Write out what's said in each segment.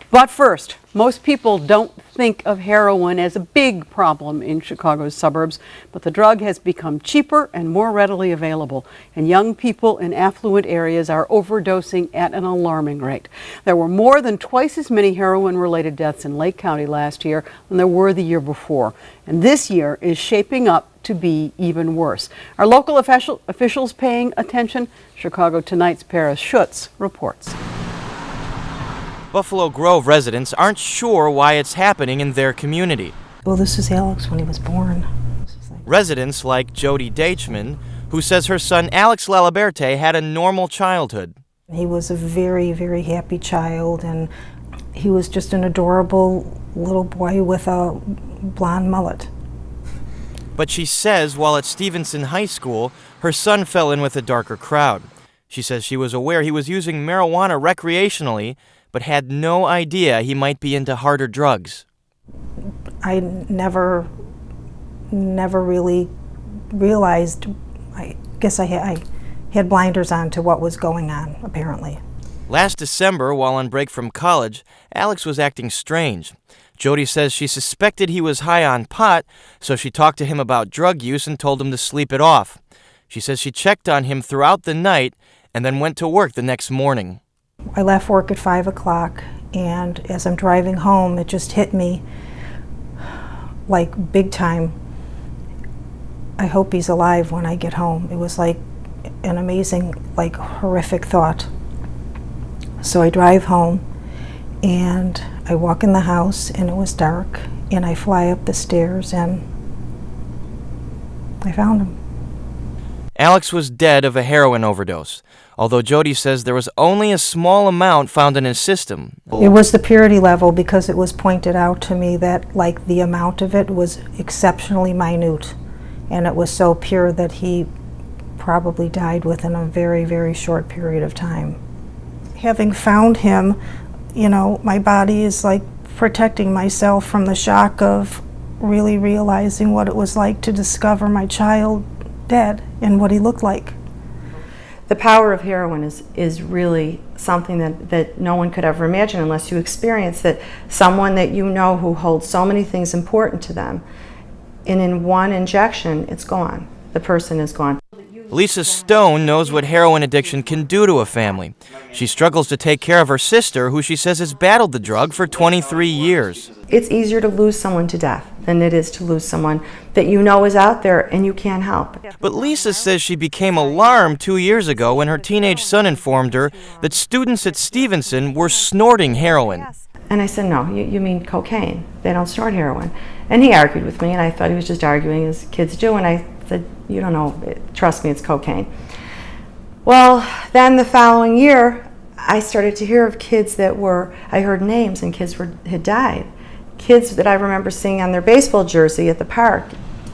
But first, most people don't think of heroin as a big problem in Chicago's suburbs, but the drug has become cheaper and more readily available, and young people in affluent areas are overdosing at an alarming rate. There were more than twice as many heroin-related deaths in Lake County last year than there were the year before, and this year is shaping up to be even worse. Are local officials paying attention? Chicago Tonight's Paris Schutz reports. Buffalo Grove residents aren't sure why it's happening in their community. Well, this is Alex when he was born. Residents like Jody Deichman, who says her son Alex Laliberte had a normal childhood. He was a very, very happy child, and he was just an adorable little boy with a blonde mullet. But she says while at Stevenson High School, her son fell in with a darker crowd. She says she was aware he was using marijuana recreationally, but had no idea he might be into harder drugs. I never really realized. I guess I had blinders on to what was going on, apparently. Last December, while on break from college, Alex was acting strange. Jody says she suspected he was high on pot, so she talked to him about drug use and told him to sleep it off. She says she checked on him throughout the night and then went to work the next morning. I left work at 5 o'clock, and as I'm driving home, it just hit me like big time. I hope he's alive when I get home. It was like an amazing, like horrific thought. So I drive home, and I walk in the house, and it was dark, and I fly up the stairs, and I found him. Alex was dead of a heroin overdose, although Jody says there was only a small amount found in his system. It was the purity level, because it was pointed out to me that like the amount of it was exceptionally minute, and it was so pure that he probably died within a very, very short period of time. Having found him, you know, my body is like protecting myself from the shock of really realizing what it was like to discover my child dead and what he looked like. The power of heroin is really something that no one could ever imagine unless you experience it. Someone that you know who holds so many things important to them, and in one injection, it's gone. The person is gone. Lisa Stone knows what heroin addiction can do to a family. She struggles to take care of her sister, who she says has battled the drug for 23 years. It's easier to lose someone to death than it is to lose someone that you know is out there and you can't help. But Lisa says she became alarmed 2 years ago when her teenage son informed her that students at Stevenson were snorting heroin. And I said, no, you mean cocaine. They don't snort heroin. And he argued with me, and I thought he was just arguing as kids do, and I said, you don't know, trust me, it's cocaine. Well, then the following year, I started to hear of kids that I heard names, and kids had died. Kids that I remember seeing on their baseball jersey at the park,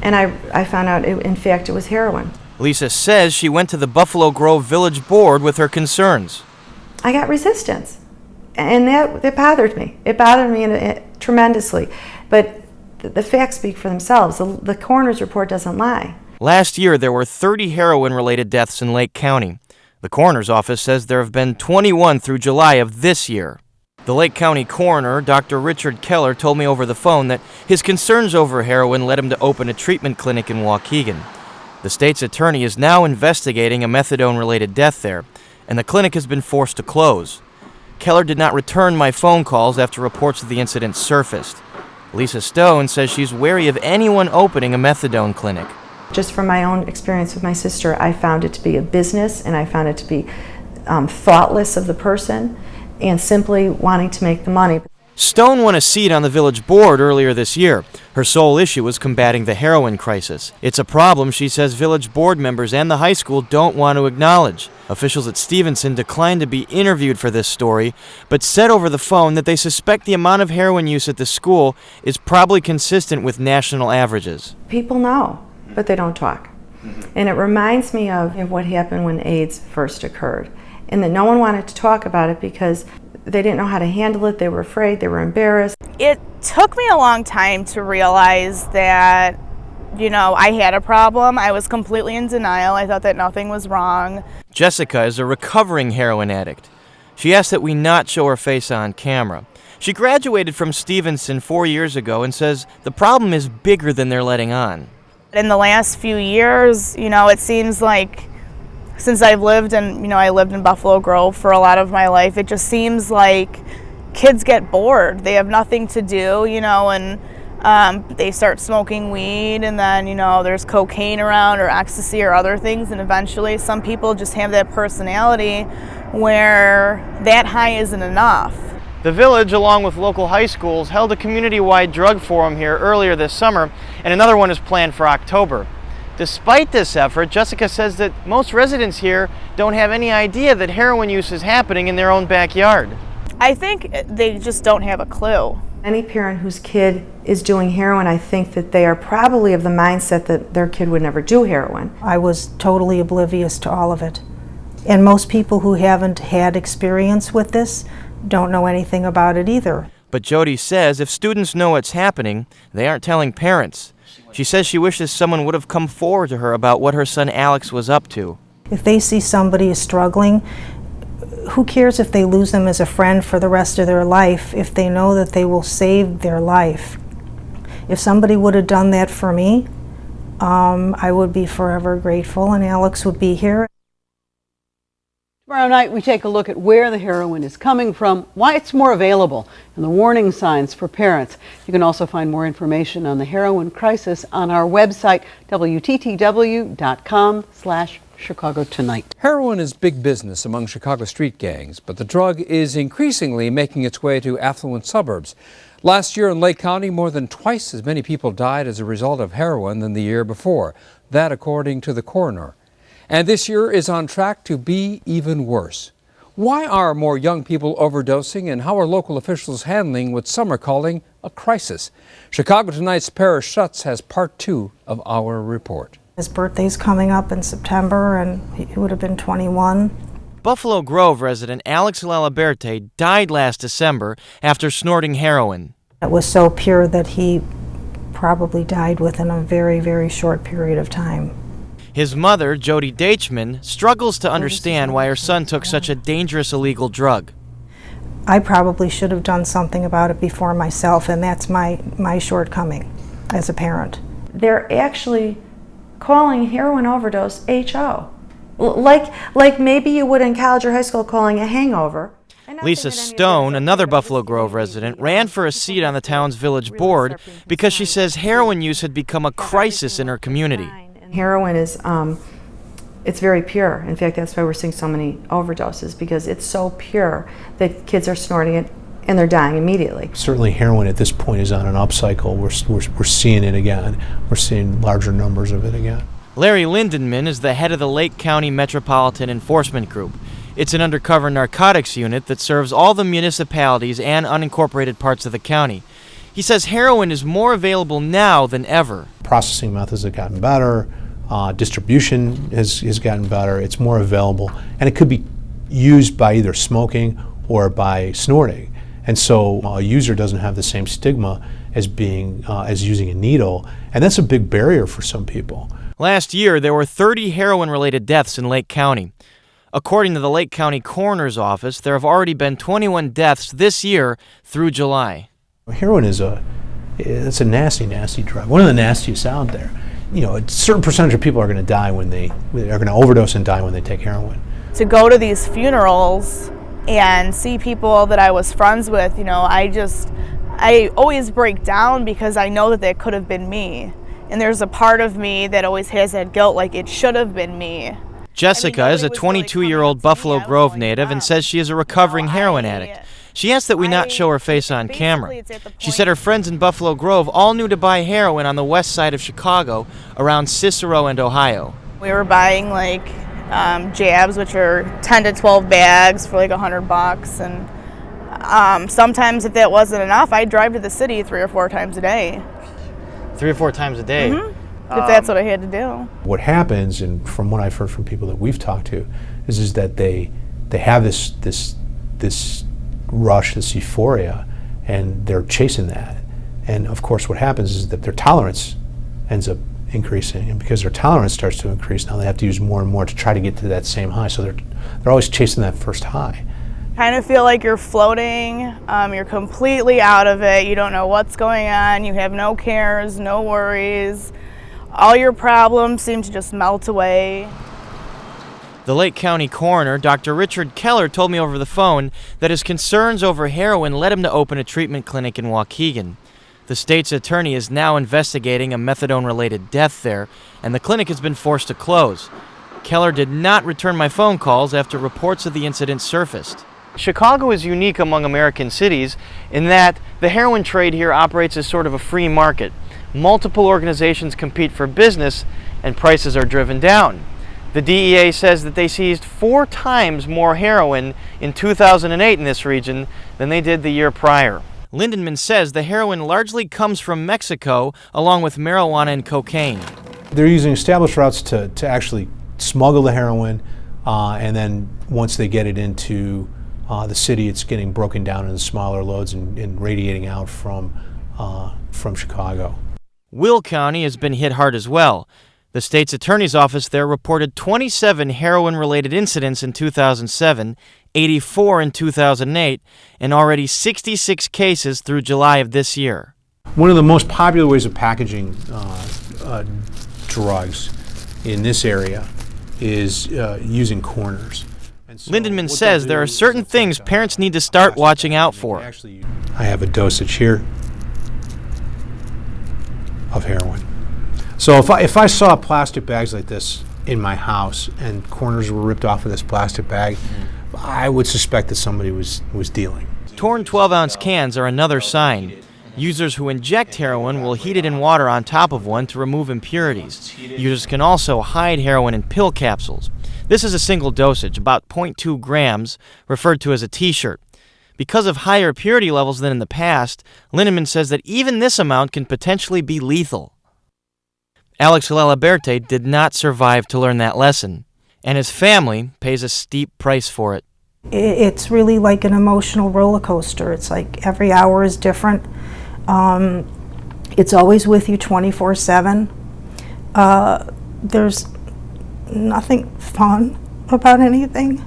and I found out, in fact, it was heroin. Lisa says she went to the Buffalo Grove Village Board with her concerns. I got resistance, and that bothered me. It bothered me tremendously, but the facts speak for themselves. The coroner's report doesn't lie. Last year, there were 30 heroin-related deaths in Lake County. The coroner's office says there have been 21 through July of this year. The Lake County coroner, Dr. Richard Keller, told me over the phone that his concerns over heroin led him to open a treatment clinic in Waukegan. The state's attorney is now investigating a methadone-related death there, and the clinic has been forced to close. Keller did not return my phone calls after reports of the incident surfaced. Lisa Stone says she's wary of anyone opening a methadone clinic. Just from my own experience with my sister, I found it to be a business, and I found it to be thoughtless of the person and simply wanting to make the money. Stone won a seat on the village board earlier this year. Her sole issue was combating the heroin crisis. It's a problem, she says, village board members and the high school don't want to acknowledge. Officials at Stevenson declined to be interviewed for this story, but said over the phone that they suspect the amount of heroin use at the school is probably consistent with national averages. People know, but they don't talk. And it reminds me of what happened when AIDS first occurred, and that no one wanted to talk about it because they didn't know how to handle it, they were afraid, they were embarrassed. It took me a long time to realize that, I had a problem. I was completely in denial. I thought that nothing was wrong. Jessica is a recovering heroin addict. She asked that we not show her face on camera. She graduated from Stevenson 4 years ago and says the problem is bigger than they're letting on. In the last few years, it seems like since I've lived in, I lived in Buffalo Grove for a lot of my life, it just seems like kids get bored. They have nothing to do, and they start smoking weed, and then, there's cocaine around or ecstasy or other things, and eventually some people just have that personality where that high isn't enough. The Village, along with local high schools, held a community-wide drug forum here earlier this summer, and another one is planned for October. Despite this effort, Jessica says that most residents here don't have any idea that heroin use is happening in their own backyard. I think they just don't have a clue. Any parent whose kid is doing heroin, I think that they are probably of the mindset that their kid would never do heroin. I was totally oblivious to all of it. And most people who haven't had experience with this don't know anything about it either. But Jody says if students know what's happening, they aren't telling parents. She says she wishes someone would have come forward to her about what her son Alex was up to. If they see somebody is struggling, who cares if they lose them as a friend for the rest of their life if they know that they will save their life? If somebody would have done that for me, I would be forever grateful, and Alex would be here. Tomorrow night, we take a look at where the heroin is coming from, why it's more available, and the warning signs for parents. You can also find more information on the heroin crisis on our website, WTTW.com/Chicago Tonight. Heroin is big business among Chicago street gangs, but the drug is increasingly making its way to affluent suburbs. Last year in Lake County, more than twice as many people died as a result of heroin than the year before. That according to the coroner. And this year is on track to be even worse. Why are more young people overdosing, and how are local officials handling what some are calling a crisis? Chicago Tonight's Paris Schutz has part 2 of our report. His birthday's coming up in September, and he would have been 21. Buffalo Grove resident Alex Laliberte died last December after snorting heroin. It was so pure that he probably died within a very, very short period of time. His mother, Jody Deichman, struggles to understand why her son took such a dangerous illegal drug. I probably should have done something about it before myself, and that's my shortcoming as a parent. They're actually calling heroin overdose HO. Like maybe you would in college or high school calling a hangover. Lisa Stone, another Buffalo Grove resident, ran for a seat on the town's village board because she says heroin use had become a crisis in her community. Heroin is, it's very pure. In fact, that's why we're seeing so many overdoses, because it's so pure that kids are snorting it and they're dying immediately. Certainly heroin at this point is on an upcycle. We're seeing it again. We're seeing larger numbers of it again. Larry Lindenman is the head of the Lake County Metropolitan Enforcement Group. It's an undercover narcotics unit that serves all the municipalities and unincorporated parts of the county. He says heroin is more available now than ever. Processing methods have gotten better. Distribution has gotten better. It's more available, and it could be used by either smoking or by snorting. And so a user doesn't have the same stigma as using a needle, and that's a big barrier for some people. Last year, there were 30 heroin-related deaths in Lake County. According to the Lake County Coroner's Office, there have already been 21 deaths this year through July. Heroin it's a nasty, nasty drug. One of the nastiest out there. A certain percentage of people are going to die when they are going to overdose and die when they take heroin. To go to these funerals and see people that I was friends with, I always break down because I know that could have been me. And there's a part of me that always has that guilt, like it should have been me. Jessica is a 22-year-old Buffalo Grove native and says she is a recovering heroin addict. She asked that we not show her face on camera. She said her friends in Buffalo Grove all knew to buy heroin on the west side of Chicago, around Cicero and Ohio. We were buying jabs, which are 10 to 12 bags for $100, and sometimes if that wasn't enough, I'd drive to the city 3 or 4 times a day. 3 or 4 times a day? Mm-hmm. If that's what I had to do. What happens, and from what I've heard from people that we've talked to, is that they have this rush, this euphoria, and they're chasing that. And of course what happens is that their tolerance ends up increasing, and because their tolerance starts to increase, now they have to use more and more to try to get to that same high. So they're always chasing that first high. kind of feel like you're floating. You're completely out of it. You don't know what's going on. You have no cares, no worries. All your problems seem to just melt away. The Lake County coroner, Dr. Richard Keller, told me over the phone that his concerns over heroin led him to open a treatment clinic in Waukegan. The state's attorney is now investigating a methadone-related death there, and the clinic has been forced to close. Keller did not return my phone calls after reports of the incident surfaced. Chicago is unique among American cities in that the heroin trade here operates as sort of a free market. Multiple organizations compete for business, and prices are driven down. The DEA says that they seized 4 times more heroin in 2008 in this region than they did the year prior. Lindenman says the heroin largely comes from Mexico, along with marijuana and cocaine. They're using established routes to actually smuggle the heroin, and then once they get it into the city, it's getting broken down into smaller loads and radiating out from Chicago. Will County has been hit hard as well. The state's attorney's office there reported 27 heroin-related incidents in 2007, 84 in 2008, and already 66 cases through July of this year. One of the most popular ways of packaging drugs in this area is using corners. Lindenman says there are certain things parents need to start watching out for. I have a dosage here of heroin. So if I saw plastic bags like this in my house and corners were ripped off of this plastic bag, I would suspect that somebody was dealing. Torn 12-ounce cans are another sign. Users who inject heroin will heat it in water on top of one to remove impurities. Users can also hide heroin in pill capsules. This is a single dosage, about 0.2 grams, referred to as a T-shirt. Because of higher purity levels than in the past, Lindemann says that even this amount can potentially be lethal. Alex Laliberte did not survive to learn that lesson, and his family pays a steep price for it. It's really like an emotional roller coaster. It's like every hour is different. It's always with you 24/7. There's nothing fun about anything.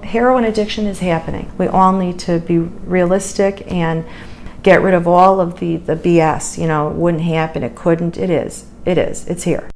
Heroin addiction is happening. We all need to be realistic and get rid of all of the BS. You know, it wouldn't happen, it couldn't, it is. It's here.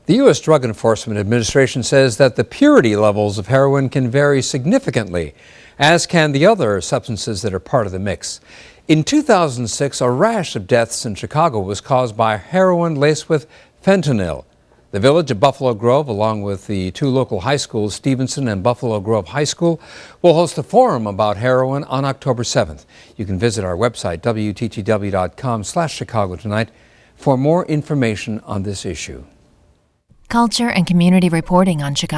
The U.S. Drug Enforcement Administration says that the purity levels of heroin can vary significantly, as can the other substances that are part of the mix. In 2006, a rash of deaths in Chicago was caused by heroin laced with fentanyl. The village of Buffalo Grove, along with the 2 local high schools, Stevenson and Buffalo Grove High School, will host a forum about heroin on October 7th. You can visit our website, WTTW.com/Chicago tonight, for more information on this issue. Culture and community reporting on Chicago.